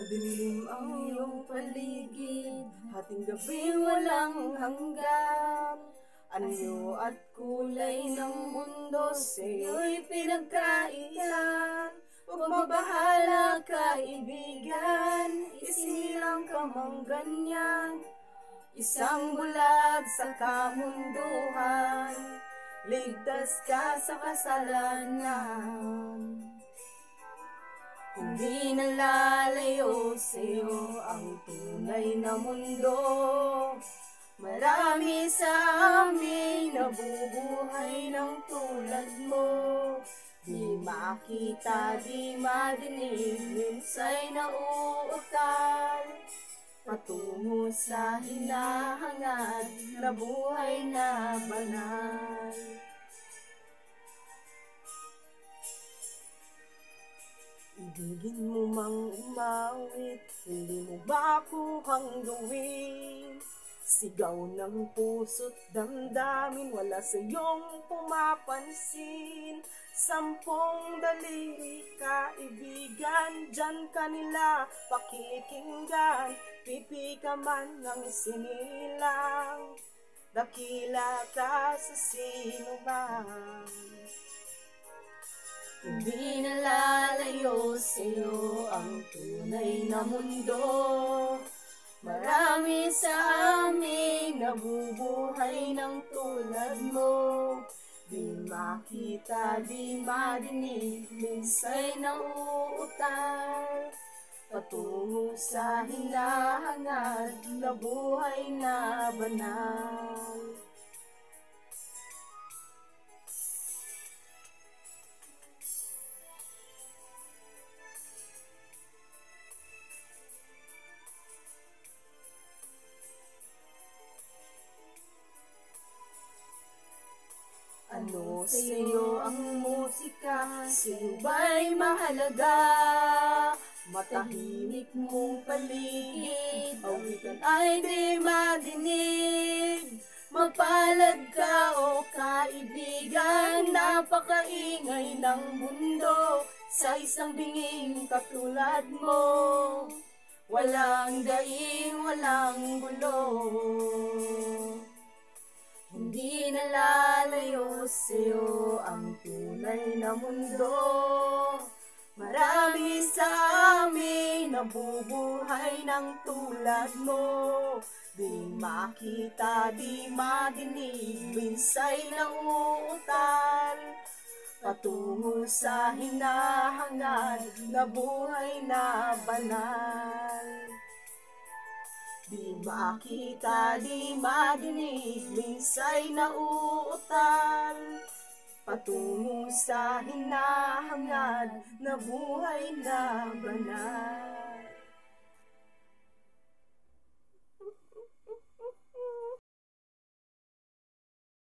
Madilim ang iyong paligid, hating gabi walang hanggan. Anyo at kulay ng mundo sa'yo'y pinagkaitan. Huwag mabahala kaibigan, isilang ka mang ganyan. Isang bulag sa kamunduhan, ligtas ka sa kasalanan. Hindi nalalayo sa'yo ang tunay na mundo. Marami sa amin nabubuhay ng tulad mo. Di makita, di madinig, minsa'y nauutal. Patungo sa hinahangad na buhay na banal. Ibigin mo mang umawit, hindi mo ba kuhang gawin? Sigaw ng puso't damdamin, wala sa iyong pumapansin. 10 daliri kaibigan, dyan kanila pakikinggan. Pipi ka man ng sinilang, dakila ka sa sino man. Hindi nalalayo sa'yo ang tunay na mundo. Marami sa amin nabubuhay ng tulad mo. Di makita, di madinig, minsa'y nauutal. Patungo sa hinahangad na buhay na banal. Ano sa'yo ang musika? Sa'yo ba'y mahalaga? Matahimik mong paligid, awitan ay di madinig. Mapalad ka o kaibigan, napakaingay ng mundo. Sa isang binging katulad mo, walang daing, walang gulo. Hindi nalalayo sa'yo ang tunay na mundo. Marami sa amin nabubuhay ng tulad mo. Di makita, di madinig, minsa'y nauutal. Patungo sa hinahangad na buhay na banal. Di makita, di madinig, minsa'y nauutal. Patungo sa hinahangad na buhay na banal.